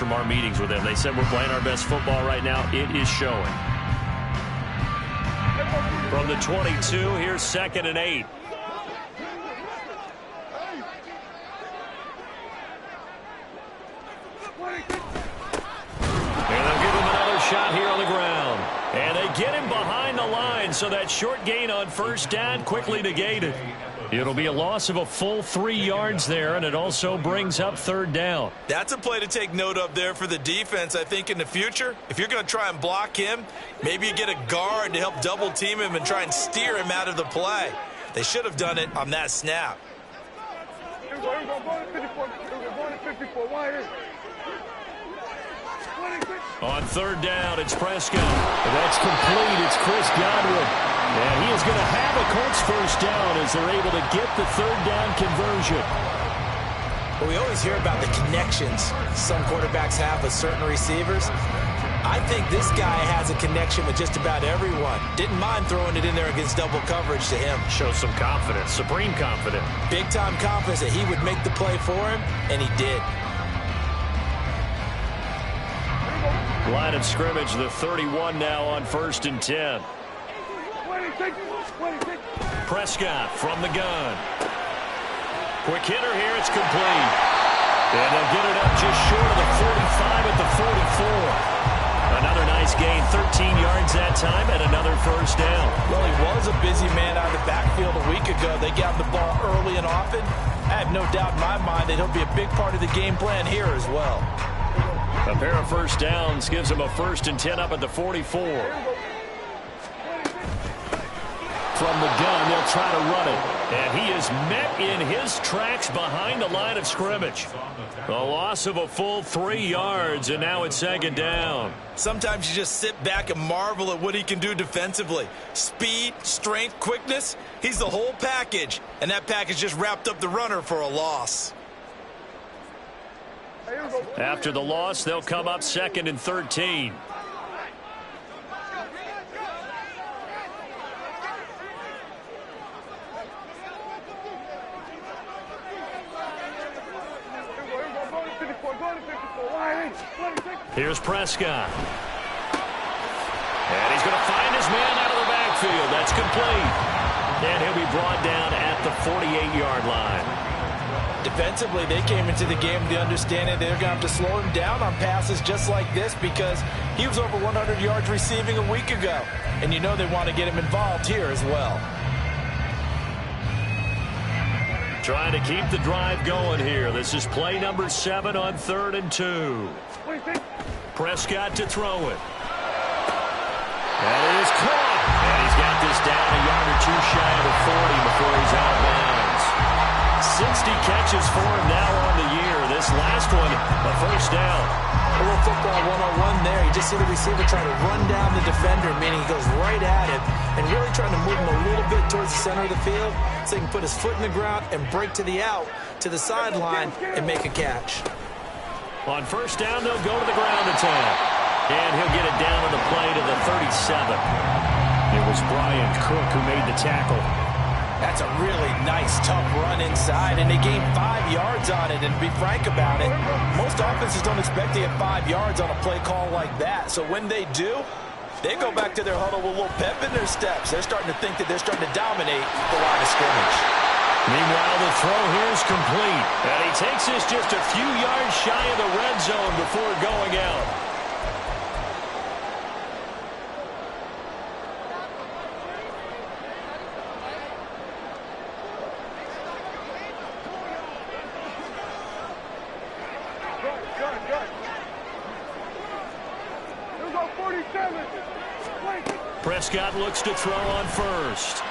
from our meetings with them. They said we're playing our best football right now. It is showing. From the 22, here's 2nd and 8. And they'll give him another shot here on the ground. And they get him behind the line, so that short gain on first down quickly negated. It'll be a loss of a full 3 yards there, and it also brings up 3rd down. That's a play to take note of there for the defense, I think, in the future. If you're going to try and block him, maybe you get a guard to help double-team him and try and steer him out of the play. They should have done it on that snap. On 3rd down, it's Prescott. That's complete. It's Chris Godwin. And he is going to have a Colts first down as they're able to get the 3rd down conversion. Well, we always hear about the connections some quarterbacks have with certain receivers. I think this guy has a connection with just about everyone. Didn't mind throwing it in there against double coverage to him. Shows some confidence, supreme confidence. Big-time confidence that he would make the play for him, and he did. Line of scrimmage, the 31 now on 1st and 10. Prescott from the gun. Quick hitter here, it's complete. And they'll get it up just short of the 45 at the 44. Another nice gain, 13 yards that time, and another first down. Well, he was a busy man out of the backfield a week ago. They got him the ball early and often. I have no doubt in my mind that he'll be a big part of the game plan here as well. A pair of first downs gives him a 1st and 10 up at the 44. From the gun, they'll try to run it. And he is met in his tracks behind the line of scrimmage. A loss of a full 3 yards, and now it's 2nd down. Sometimes you just sit back and marvel at what he can do defensively. Speed, strength, quickness, he's the whole package. And that package just wrapped up the runner for a loss. After the loss, they'll come up 2nd and 13. Here's Prescott. And he's going to find his man out of the backfield. That's complete. And he'll be brought down at the 48-yard line. Defensively, they came into the game with the understanding they're going to have to slow him down on passes just like this because he was over 100 yards receiving a week ago. And you know they want to get him involved here as well. Trying to keep the drive going here. This is play number 7 on 3rd and 2. Prescott to throw it. That is caught. And he's got this down a yard or two shy of the 40 before he's out of bounds. 60 catches for him now on the year. This last one, a first down. A little football 101 there. You just see the receiver trying to run down the defender, meaning he goes right at him and really trying to move him a little bit towards the center of the field so he can put his foot in the ground and break to the out, to the sideline, and make a catch. On first down, they'll go to the ground attack. And he'll get it down on the play to the 37. It was Brian Cook who made the tackle. That's a really nice, tough run inside, and they gained 5 yards on it. And to be frank about it, most offenses don't expect to get 5 yards on a play call like that. So when they do, they go back to their huddle with a little pep in their steps. They're starting to think that they're starting to dominate the line of scrimmage. Meanwhile, the throw here is complete. And he takes this just a few yards shy of the red zone before going out. Prescott looks to throw on first.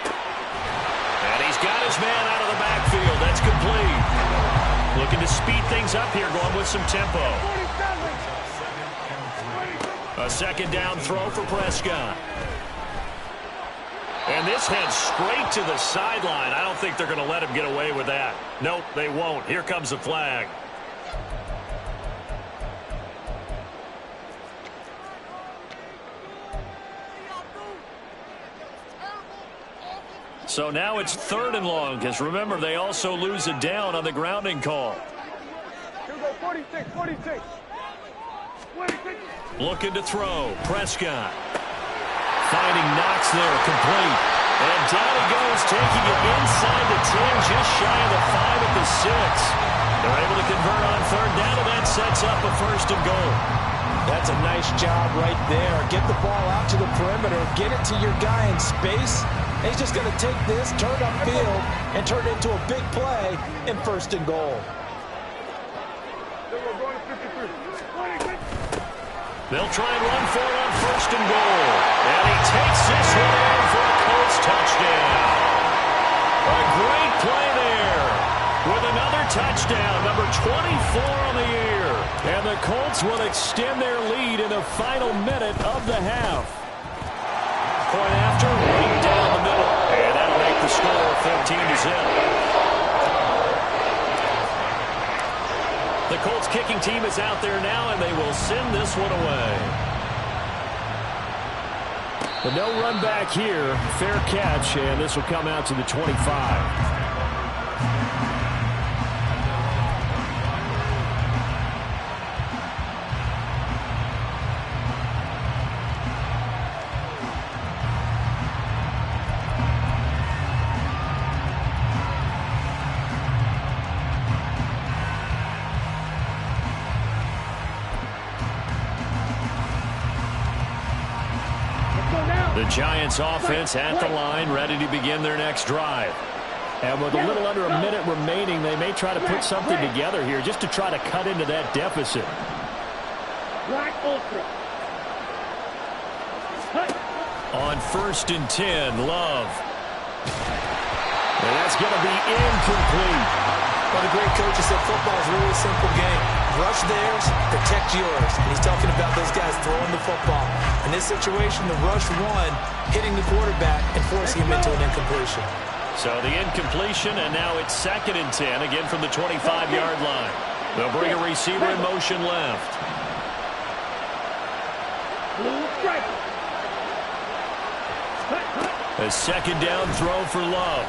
And he's got his man out of the backfield. That's complete. Looking to speed things up here, going with some tempo. A 2nd down throw for Prescott. And this heads straight to the sideline. I don't think they're going to let him get away with that. Nope, they won't. Here comes the flag. So now it's 3rd and long, because remember, they also lose a down on the grounding call. 46. Looking to throw. Prescott. Finding Knox there. Complete. And down he goes, taking it inside the 10, just shy of the 5 at the 6. They're able to convert on third down, and that sets up a 1st and goal. That's a nice job right there. Get the ball out to the perimeter, get it to your guy in space. And he's just going to take this, turn upfield, and turn it into a big play in 1st and goal. They'll try and run for it on 1st and goal. And he takes this one in for a Colts touchdown. A great play there with another touchdown, number 24 on the year. And the Colts will extend their lead in the final minute of the half. Point after, right down the middle. And that'll make the score 15-0. The Colts kicking team is out there now, and they will send this one away. But no run back here. Fair catch, and this will come out to the 25. The Giants offense at the line, ready to begin their next drive. And with a little under a minute remaining, they may try to put something together here just to try to cut into that deficit. On 1st and 10, Love. And that's going to be incomplete. Well, the great coach said football is really a simple game. Rush theirs, protect yours. And he's talking about those guys throwing the football. In this situation, the rush one, hitting the quarterback and forcing him into an incompletion. So the incompletion, and now it's 2nd and 10, again from the 25-yard line. They'll bring a receiver in motion left. A 2nd down throw for Love.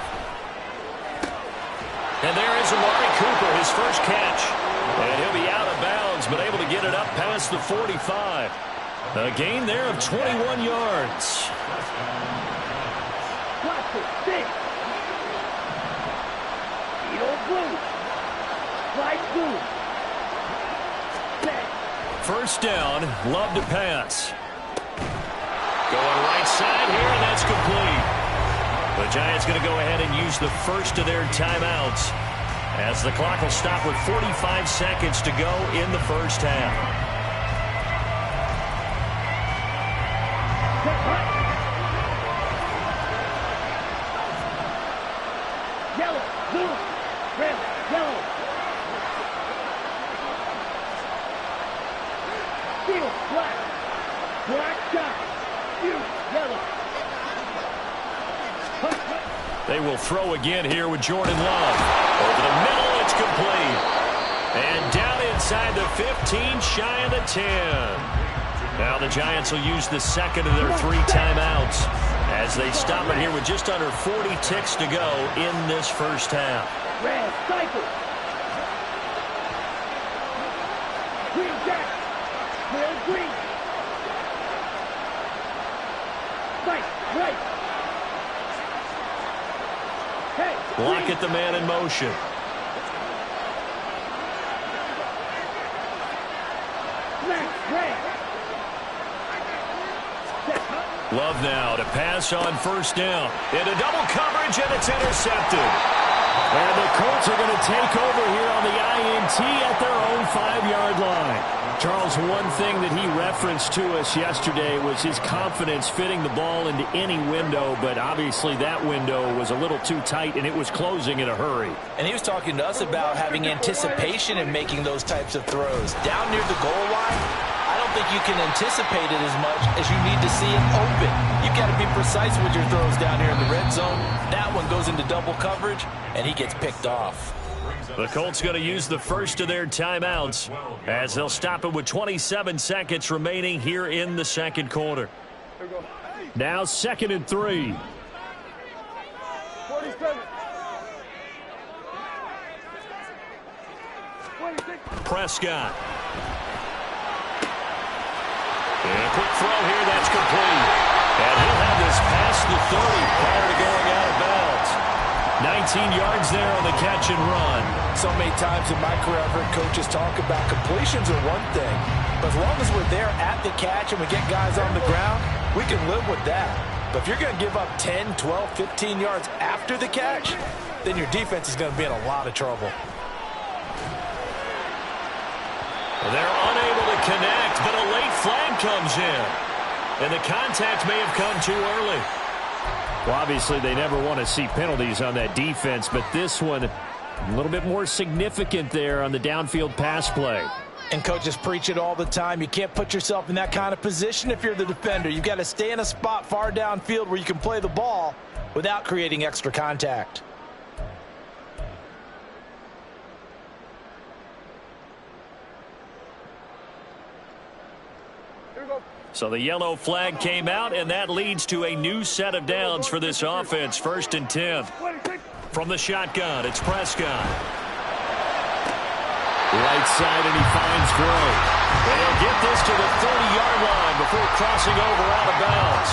And there is Amari Cooper, his first catch. And he'll be out of bounds, but able to get it up past the 45. A gain there of 21 yards. First down, Love to pass. Going right side here, and that's complete. The Giants going to go ahead and use the first of their timeouts as the clock will stop with 45 seconds to go in the first half. Yellow, blue, red, yellow. Field, black. Black dot. Field, yellow. They will throw again here with Jordan Love. Over the middle, it's complete. And down inside the 15, shy of the 10. Now the Giants will use the second of their 3 timeouts as they stop it here with just under 40 ticks to go in this first half. Red, cycle. Green, jack. Red, green. Right. Hey, Lock at the man in motion. Love now to pass on first down. Into double coverage, and it's intercepted. And the Colts are going to take over here on the INT at their own 5-yard line. Charles, one thing that he referenced to us yesterday was his confidence fitting the ball into any window, but obviously that window was a little too tight, and it was closing in a hurry. And he was talking to us about having anticipation in making those types of throws. Down near the goal line, I don't think you can anticipate it as much as you need to see it open. You've got to be precise with your throws down here in the red zone. That one goes into double coverage, and he gets picked off. The Colts going to use the first of their timeouts as they'll stop it with 27 seconds remaining here in the second quarter. Now 2nd and 3. 47. 26. Prescott. 17 yards there on the catch and run. So many times in my career, I've heard coaches talk about completions are one thing, but as long as we're there at the catch and we get guys on the ground, we can live with that. But if you're going to give up 10, 12, 15 yards after the catch, then your defense is going to be in a lot of trouble. They're unable to connect, but a late flag comes in. And the contact may have come too early. Well, obviously, they never want to see penalties on that defense, but this one a little bit more significant there on the downfield pass play. And coaches preach it all the time. You can't put yourself in that kind of position if you're the defender. You've got to stay in a spot far downfield where you can play the ball without creating extra contact. So the yellow flag came out, and that leads to a new set of downs for this offense. 1st and 10. From the shotgun, it's Prescott. Right side, and he finds Gray. And he'll get this to the 30-yard line before crossing over out of bounds.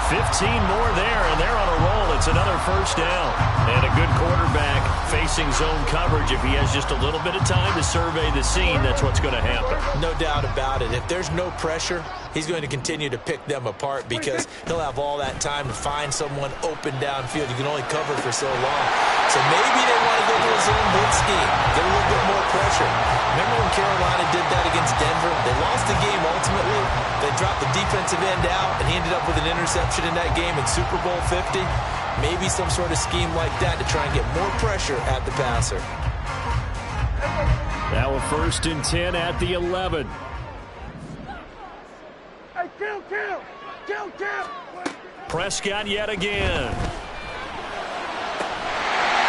15 more there, and they're on a roll. It's another 1st down. And a good quarterback facing zone coverage. If he has just a little bit of time to survey the scene, that's what's going to happen. No doubt about it. If there's no pressure, he's going to continue to pick them apart because he'll have all that time to find someone open downfield. You can only cover for so long. So maybe they want to go to a zone blitz scheme, get a little bit more pressure. Remember when Carolina did that against Denver? They lost the game ultimately. They dropped the defensive end out, and he ended up with an interception in that game in Super Bowl 50. Maybe some sort of scheme like that to try and get more pressure at the passer. Now a 1st and 10 at the 11. Hey, kill! Prescott yet again.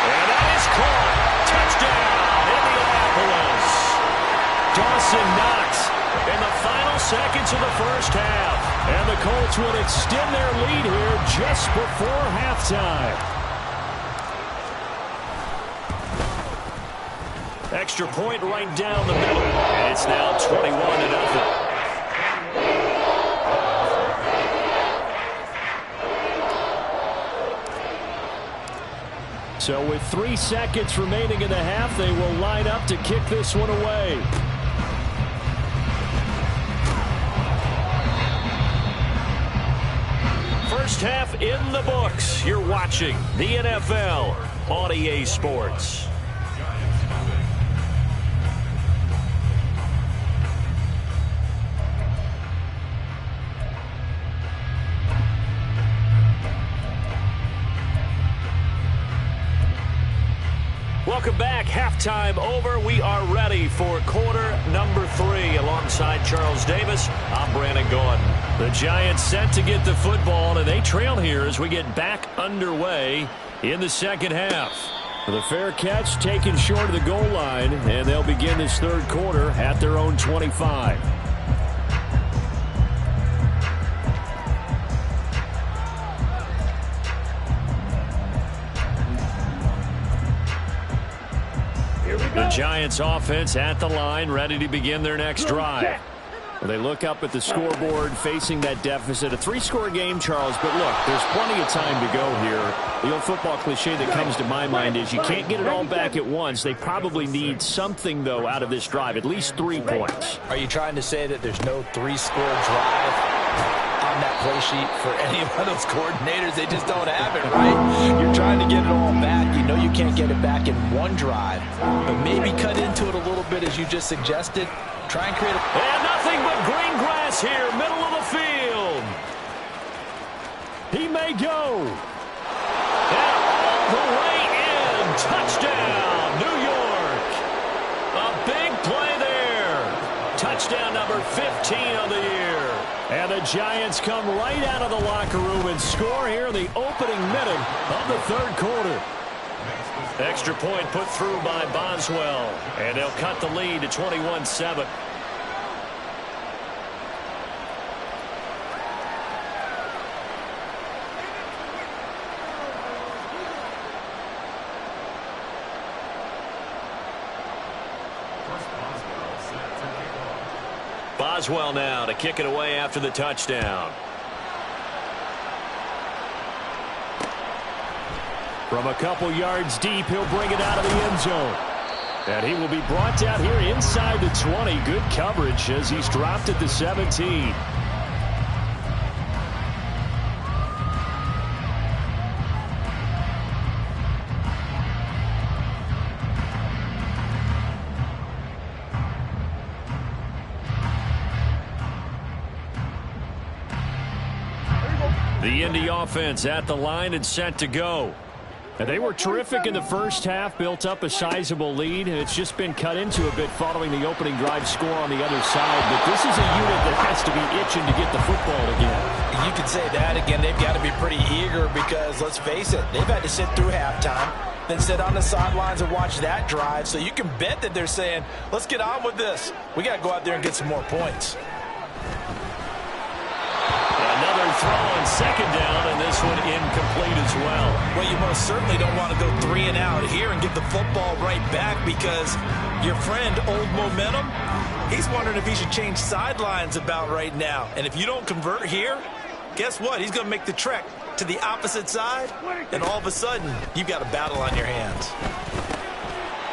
And that is caught. Touchdown, Indianapolis. Dawson Knox in the final seconds of the 1st half. And the Colts will extend their lead here just before halftime. Extra point right down the middle. And it's now 21-0. So with 3 seconds remaining in the half, they will line up to kick this one away. First half in the books. You're watching the NFL on EA Sports. Welcome back. Halftime over. We are ready for quarter number 3. Alongside Charles Davis, I'm Brandon Gordon. The Giants set to get the football, and they trail here as we get back underway in the 2nd half. The fair catch taken short of the goal line, and they'll begin this 3rd quarter at their own 25. The Giants offense at the line, ready to begin their next drive. They look up at the scoreboard, facing that deficit. A 3-score game, Charles, but look, there's plenty of time to go here. The old football cliche that comes to my mind is you can't get it all back at once. They probably need something, though, out of this drive, at least 3 points. Are you trying to say that there's no 3-score drive on that play sheet for any of those coordinators? They just don't have it, right? You're trying to get it all back. You know you can't get it back in one drive, but maybe cut into it a little bit as you just suggested. Try and create a... And nothing but green grass here, middle of the field. He may go. And all the way in. Touchdown, New York. A big play there. Touchdown number 15 of the year. And the Giants come right out of the locker room and score here in the opening minute of the 3rd quarter. Extra point put through by Boswell. And they'll cut the lead to 21-7. Boswell now to kick it away after the touchdown. From a couple yards deep, he'll bring it out of the end zone. And he will be brought down here inside the 20. Good coverage as he's dropped at the 17. The Indy offense at the line and set to go. And they were terrific in the first half, built up a sizable lead, and it's just been cut into a bit following the opening drive score on the other side. But this is a unit that has to be itching to get the football again. You could say that again. They've got to be pretty eager because, let's face it, they've had to sit through halftime, then sit on the sidelines and watch that drive. So you can bet that they're saying, let's get on with this. We got to go out there and get some more points. Another throw on second down, and this one incomplete as well. Well, you most certainly don't want to go 3 and out here and get the football right back because your friend, Old Momentum, he's wondering if he should change sidelines about right now. And if you don't convert here, guess what? He's going to make the trek to the opposite side, and all of a sudden, you've got a battle on your hands.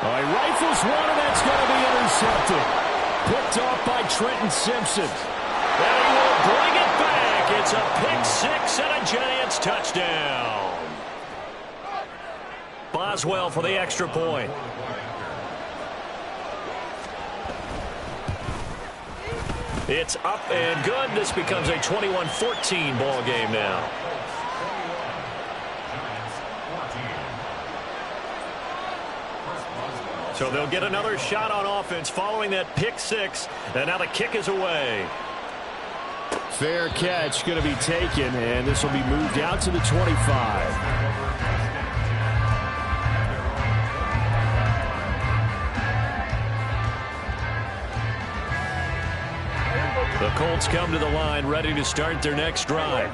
All right, rifles one, and that's going to be intercepted. Picked off by Trenton Simpson. And he will bring it back. It's a pick six and a Giants touchdown. Boswell for the extra point. It's up and good. This becomes a 21-14 ball game now. So they'll get another shot on offense following that pick six. And now the kick is away. Fair catch going to be taken, and this will be moved out to the 25. The Colts come to the line ready to start their next drive.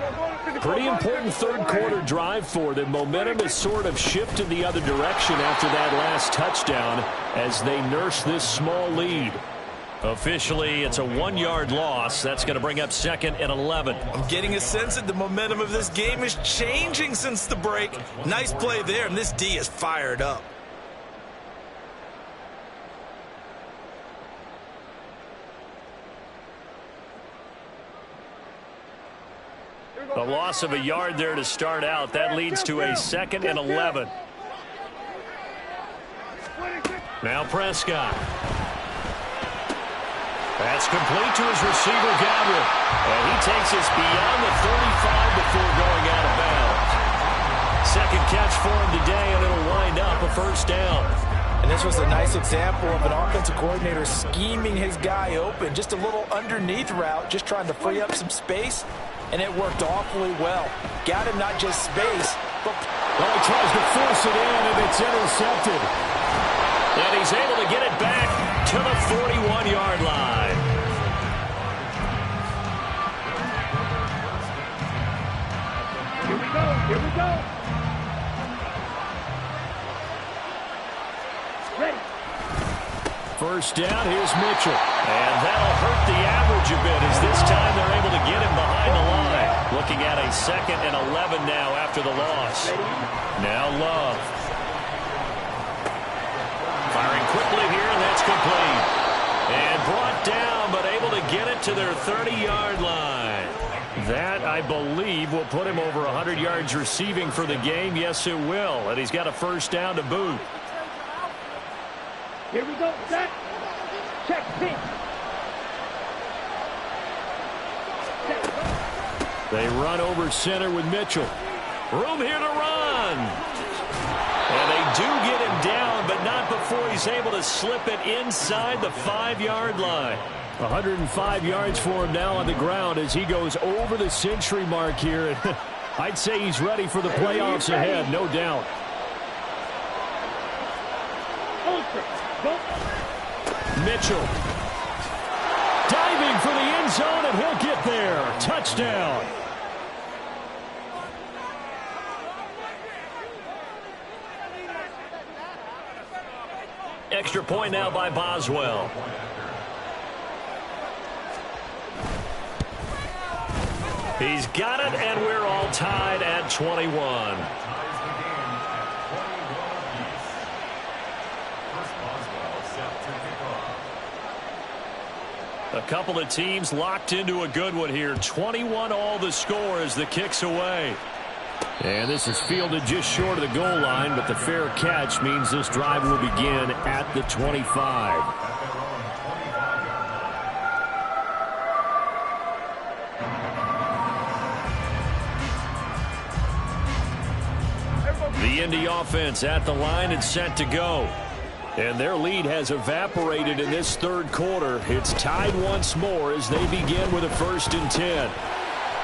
Pretty important third quarter drive for them. Momentum has sort of shifted the other direction after that last touchdown as they nurse this small lead. Officially, it's a 1-yard loss. That's going to bring up second and 11. I'm getting a sense that the momentum of this game is changing since the break. Nice play there, and this D is fired up. A loss of a yard there to start out. That leads to a second and 11. Now Prescott. That's complete to his receiver, Gabriel. And he takes us beyond the 35 before going out of bounds. Second catch for him today, and it'll wind up a first down. And this was a nice example of an offensive coordinator scheming his guy open. Just a little underneath route, just trying to free up some space, and it worked awfully well. Got him not just space, but... Well, he tries to force it in, and it's intercepted. And he's able to get it back to the 41-yard line. Here we go. Here we go. Ready. First down, here's Mitchell. And that'll hurt the average a bit as this time they're able to get him behind the line. Looking at a second and 11 now after the loss. Now Love. Firing quickly here, and that's complete. And brought down, but able to get it to their 30-yard line. That, I believe, will put him over 100 yards receiving for the game. Yes, it will. And he's got a first down to boot. Here we go. Set. Check. Pitch. They run over center with Mitchell. Room here to run. And they do get him down, but not before he's able to slip it inside the 5-yard line. 105 yards for him now on the ground as he goes over the century mark here. I'd say he's ready for the playoffs ahead, no doubt. Mitchell. Diving for the end zone, and he'll get there. Touchdown. Extra point now by Boswell. He's got it, and we're all tied at 21. A couple of teams locked into a good one here. 21 all the score as the kick's away. And this is fielded just short of the goal line, but the fair catch means this drive will begin at the 25. The Indy offense at the line and set to go. And their lead has evaporated in this third quarter. It's tied once more as they begin with a 1st and 10.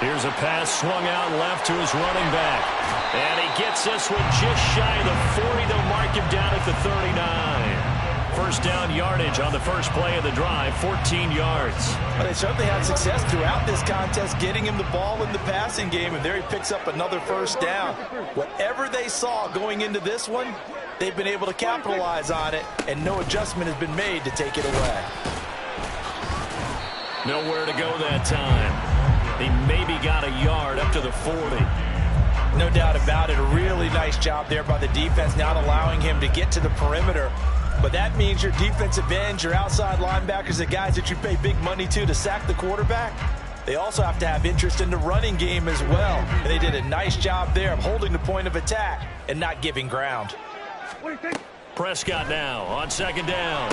Here's a pass swung out left to his running back. And he gets this one just shy of the 40. They'll mark him down at the 39. First down yardage on the first play of the drive, 14 yards. Well, they certainly had success throughout this contest getting him the ball in the passing game, and there he picks up another first down. Whatever they saw going into this one, they've been able to capitalize on it, and no adjustment has been made to take it away. Nowhere to go that time. He maybe got a yard up to the 40. No doubt about it. A really nice job there by the defense, not allowing him to get to the perimeter. But that means your defensive ends, your outside linebackers, the guys that you pay big money to sack the quarterback, they also have to have interest in the running game as well. And they did a nice job there of holding the point of attack and not giving ground. Prescott now on 2nd down.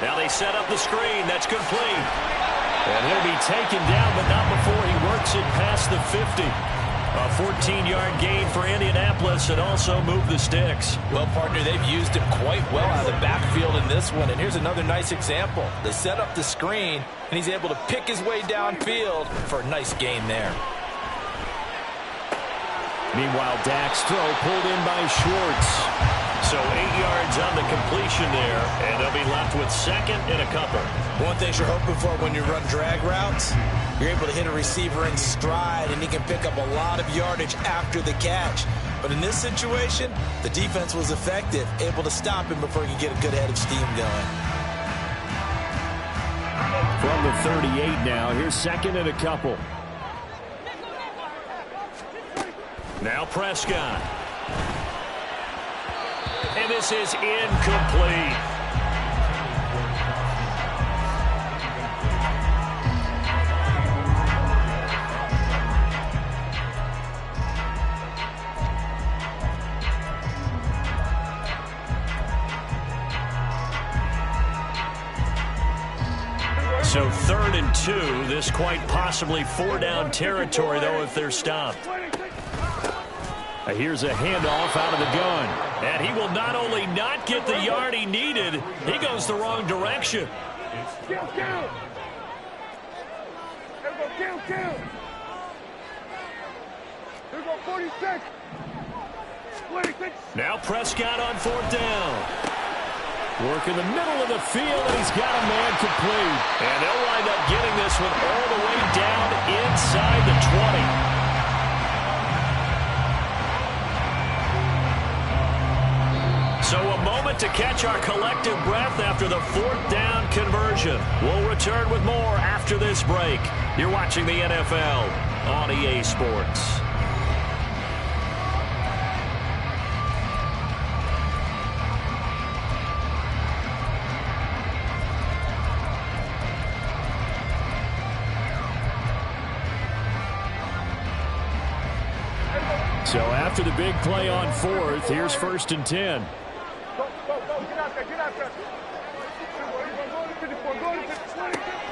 Now they set up the screen. That's complete. And he'll be taken down, but not before he works it past the 50. A 14-yard gain for Indianapolis and also move the sticks. Well, partner, they've used him quite well out of the backfield in this one. And here's another nice example. They set up the screen, and he's able to pick his way downfield for a nice gain there. Meanwhile, Dak's throw pulled in by Schwartz. So 8 yards on the completion there, and they'll be left with 2nd and a couple. One thing you're hoping for when you run drag routes, you're able to hit a receiver in stride, and he can pick up a lot of yardage after the catch. But in this situation, the defense was effective, able to stop him before he could get a good head of steam going. From the 38 now, here's 2nd and a couple. Now Prescott. And this is incomplete. So 3rd and 2. This quite possibly 4-down territory, though, if they're stopped. Here's a handoff out of the gun. And he will not only not get the yard he needed, he goes the wrong direction. Count. Count. Here we go, 46. 26. Now Prescott on 4th down. Work in the middle of the field, and he's got a man complete. And they'll wind up getting this one all the way down inside the 20. So a moment to catch our collective breath after the 4th down conversion. We'll return with more after this break. You're watching the NFL on EA Sports. So after the big play on 4th, here's 1st and 10.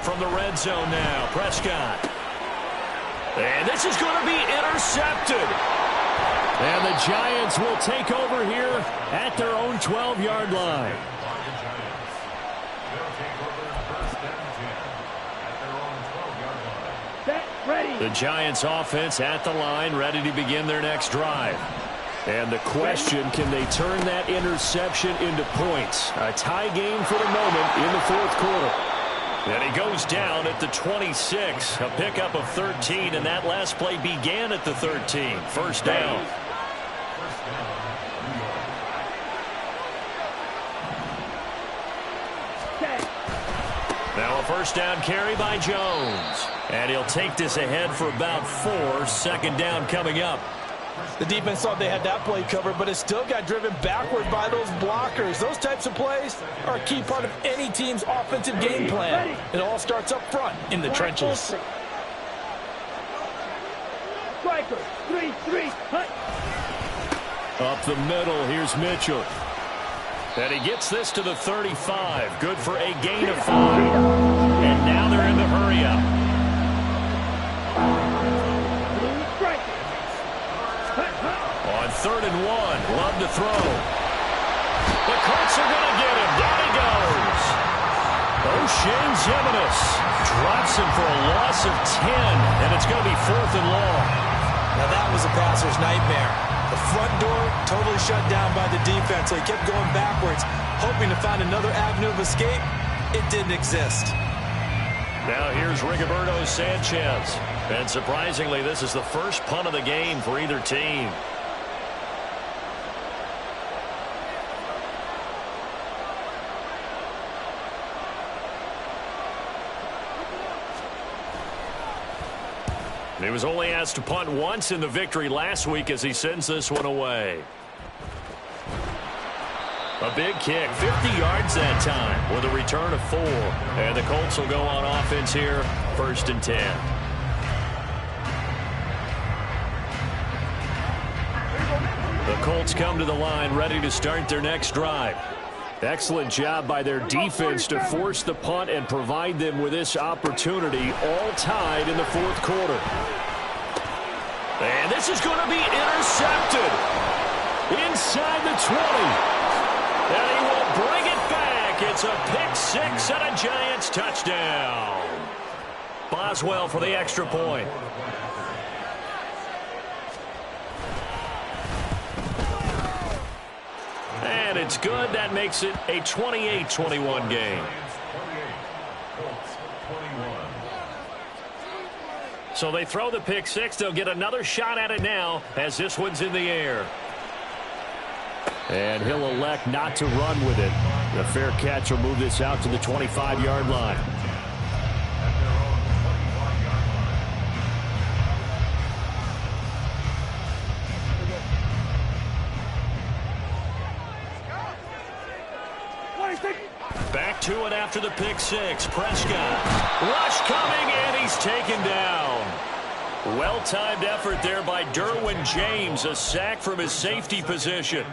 From the red zone now, Prescott. And this is going to be intercepted. And the Giants will take over here at their own 12-yard line. The Giants offense at the line, ready to begin their next drive. And the question, can they turn that interception into points? A tie game for the moment in the 4th quarter. And he goes down at the 26, a pickup of 13, and that last play began at the 13. First down. Now a first down carry by Jones. And he'll take this ahead for about 4. 2nd down coming up. The defense thought they had that play covered, but it still got driven backward by those blockers. Those types of plays are a key part of any team's offensive game plan. It all starts up front in the trenches. Striker, 3-3, cut. Up the middle, here's Mitchell. And he gets this to the 35. Good for a gain of 5. And now they're in the hurry-up. On 3rd and 1, Love to throw. The Colts are going to get him. Down he goes. O'Shane Zeminis drops him for a loss of 10, and it's going to be 4th and long. Now that was a passer's nightmare. The front door totally shut down by the defense, so he kept going backwards, hoping to find another avenue of escape. It didn't exist. Now here's Rigoberto Sanchez. And surprisingly, this is the first punt of the game for either team. He was only asked to punt once in the victory last week as he sends this one away. A big kick, 50 yards that time with a return of 4. And the Colts will go on offense here, 1st and 10. The Colts come to the line ready to start their next drive. Excellent job by their defense to force the punt and provide them with this opportunity, all tied in the 4th quarter. And this is going to be intercepted inside the 20. And he will bring it back. It's a pick-6 and a Giants touchdown. Boswell for the extra point. And it's good. That makes it a 28-21 game. So they throw the pick-6. They'll get another shot at it now as this one's in the air. And he'll elect not to run with it. The fair catch will move this out to the 25-yard line. Back to it after the pick-6. Prescott. Rush coming, and he's taken down. Well-timed effort there by Derwin James. A sack from his safety position.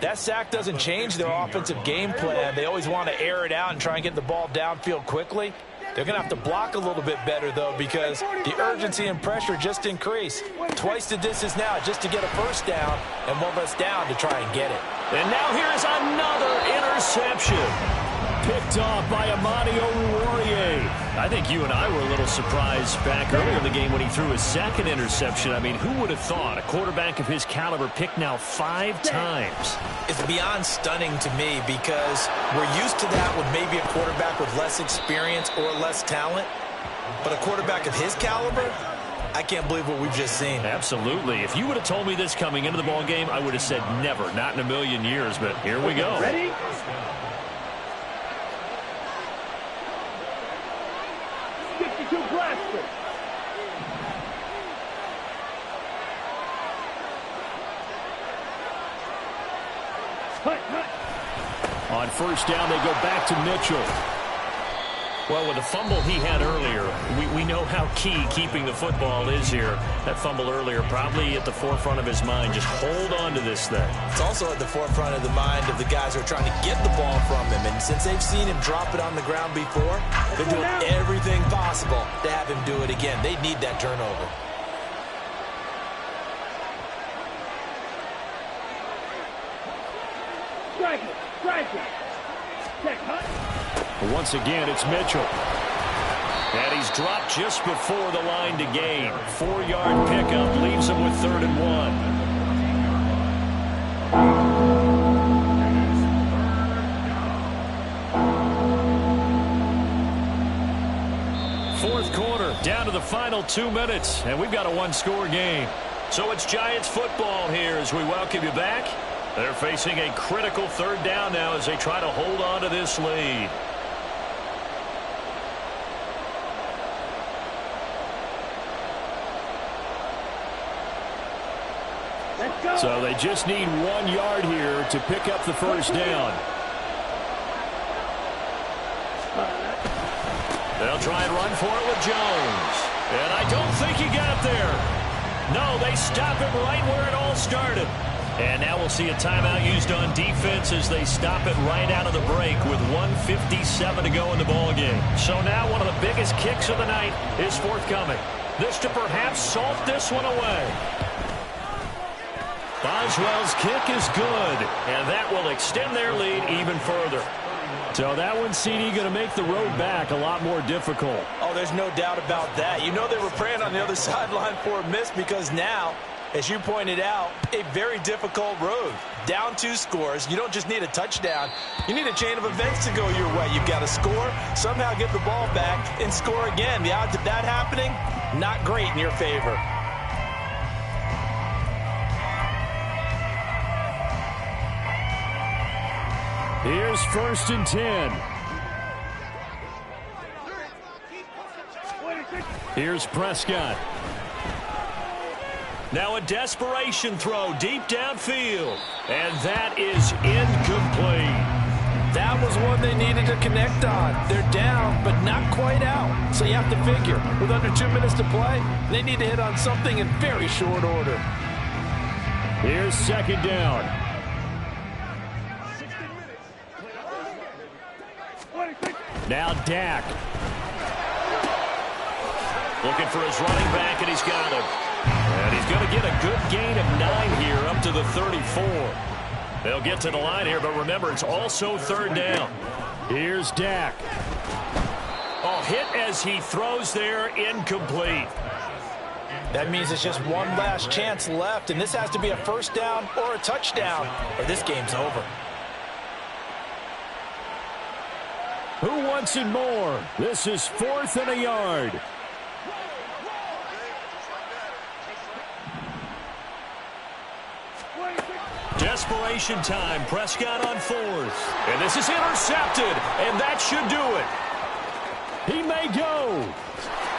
That sack doesn't change their offensive game plan. They always want to air it out and try and get the ball downfield quickly. They're going to have to block a little bit better, though, because the urgency and pressure just increase. Twice the distance now just to get a first down, and one less down to try and get it. And now here's another interception. Picked off by Amani Oruwariye. I think you and I were a little surprised back earlier in the game when he threw his 2nd interception. I mean, who would have thought a quarterback of his caliber picked now 5 times? It's beyond stunning to me because we're used to that with maybe a quarterback with less experience or less talent. But a quarterback of his caliber, I can't believe what we've just seen. Absolutely. If you would have told me this coming into the ball game, I would have said never, not in a million years. But here we go. Ready? On first down, they go back to Mitchell. Well, with the fumble he had earlier, we know how key keeping the football is here. That fumble earlier probably at the forefront of his mind. Just hold on to this thing. It's also at the forefront of the mind of the guys who are trying to get the ball from him. And since they've seen him drop it on the ground before, they're doing everything possible to have him do it again. They need that turnover. Strike it. Check, hut. Once again, it's Mitchell. And he's dropped just before the line to gain. 4-yard pickup leaves him with 3rd and 1. Fourth quarter, down to the final 2 minutes, and we've got a 1-score game. So it's Giants football here as we welcome you back. They're facing a critical 3rd down now as they try to hold on to this lead. So they just need 1 yard here to pick up the first down. They'll try and run for it with Jones. And I don't think he got there. No, they stop him right where it all started. And now we'll see a timeout used on defense as they stop it right out of the break with 1:57 to go in the ballgame. So now one of the biggest kicks of the night is forthcoming. This to perhaps salt this one away. Boswell's kick is good, and that will extend their lead even further. So that one, CD, going to make the road back a lot more difficult. Oh, there's no doubt about that. You know they were praying on the other sideline for a miss because now, as you pointed out, a very difficult road. Down 2 scores. You don't just need a touchdown. You need a chain of events to go your way. You've got to score, somehow get the ball back, and score again. The odds of that happening, not great in your favor. Here's 1st and 10. Here's Prescott. Now a desperation throw deep downfield. And that is incomplete. That was one they needed to connect on. They're down, but not quite out. So you have to figure, with under 2 minutes to play, they need to hit on something in very short order. Here's 2nd down. Now Dak. Looking for his running back, and he's got him. And he's going to get a good gain of 9 here up to the 34. They'll get to the line here, but remember, it's also 3rd down. Here's Dak. Oh, hit as he throws there, incomplete. That means it's just one last chance left, and this has to be a 1st down or a touchdown, or this game's over. Who wants it more? This is 4th and a yard. Desperation time. Prescott on 4th. And this is intercepted, and that should do it. He may go.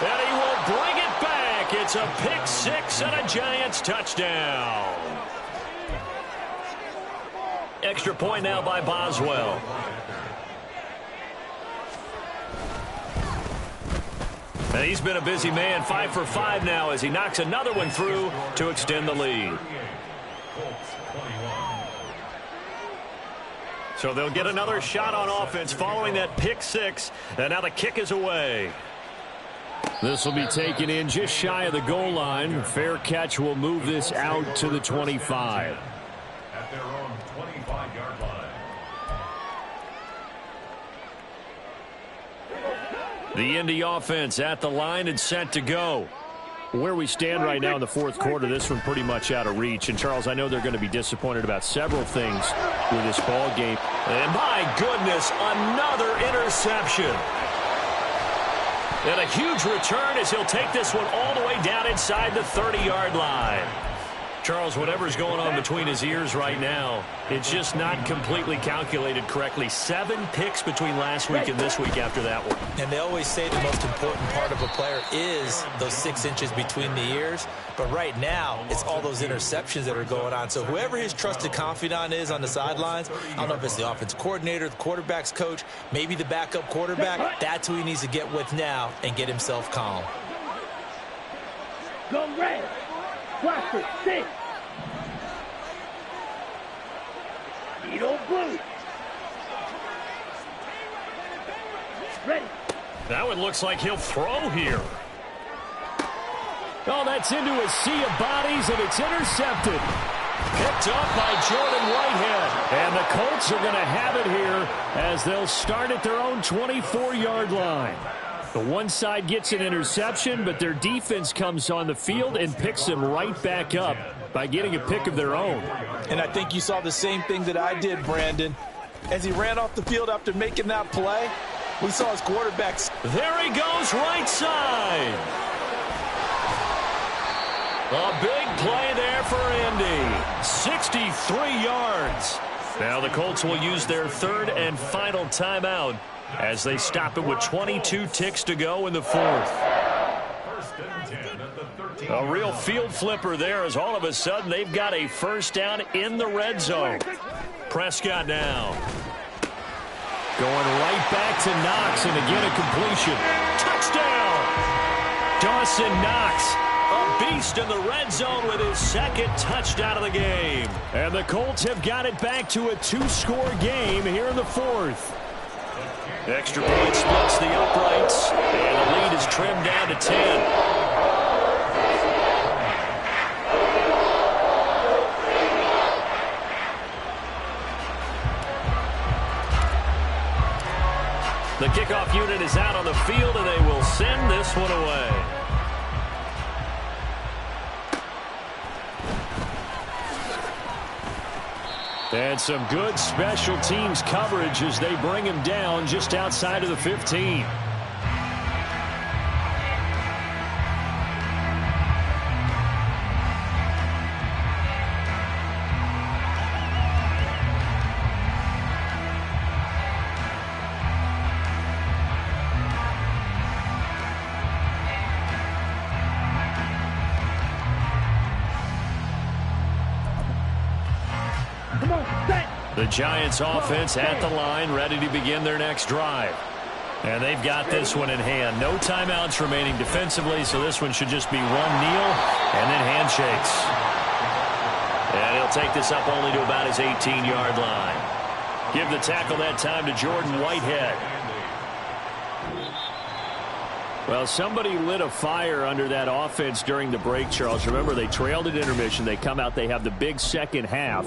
And he will bring it back. It's a pick 6 and a Giants touchdown. Extra point now by Boswell. And he's been a busy man, 5 for 5 now as he knocks another one through to extend the lead. So they'll get another shot on offense following that pick 6, and now the kick is away. This will be taken in just shy of the goal line. Fair catch will move this out to the 25. At their own 25-yard line. The Indy offense at the line and set to go. Where we stand right now in the 4th quarter, this one pretty much out of reach. And, Charles, I know they're going to be disappointed about several things with this ball game. And, my goodness, another interception. And a huge return as he'll take this one all the way down inside the 30-yard line. Charles, whatever's going on between his ears right now, it's just not completely calculated correctly. 7 picks between last week and this week after that one. And they always say the most important part of a player is those 6 inches between the ears. But right now, it's all those interceptions that are going on. So whoever his trusted confidant is on the sidelines, I don't know if it's the offense coordinator, the quarterback's coach, maybe the backup quarterback, that's who he needs to get with now and get himself calm. Go red. Watch it. 6. Edo blue. Ready. That one looks like he'll throw here. Oh, that's into a sea of bodies, and it's intercepted. Picked up by Jordan Whitehead. And the Colts are going to have it here as they'll start at their own 24-yard line. The one side gets an interception, but their defense comes on the field and picks them right back up by getting a pick of their own. And I think you saw the same thing that I did, Brandon. As he ran off the field after making that play, we saw his quarterbacks. There he goes, right side. A big play there for Indy. 63 yards. Now the Colts will use their 3rd and final timeout as they stop it with 22 ticks to go in the 4th. 1st and 10 at the 30. A real field flipper there as all of a sudden they've got a first down in the red zone. Prescott now. Going right back to Knox, and again a completion. Touchdown! Dawson Knox, a beast in the red zone with his second touchdown of the game. And the Colts have got it back to a 2-score game here in the fourth. Extra point splits the uprights, and the lead is trimmed down to 10. The kickoff unit is out on the field, and they will send this one away. And some good special teams coverage as they bring him down just outside of the 15. The Giants offense at the line, ready to begin their next drive. And they've got this one in hand. No timeouts remaining defensively, so this one should just be one kneel and then handshakes. And he'll take this up only to about his 18-yard line. Give the tackle that time to Jordan Whitehead. Well, somebody lit a fire under that offense during the break, Charles. Remember, they trailed at intermission. They come out, they have the big second half.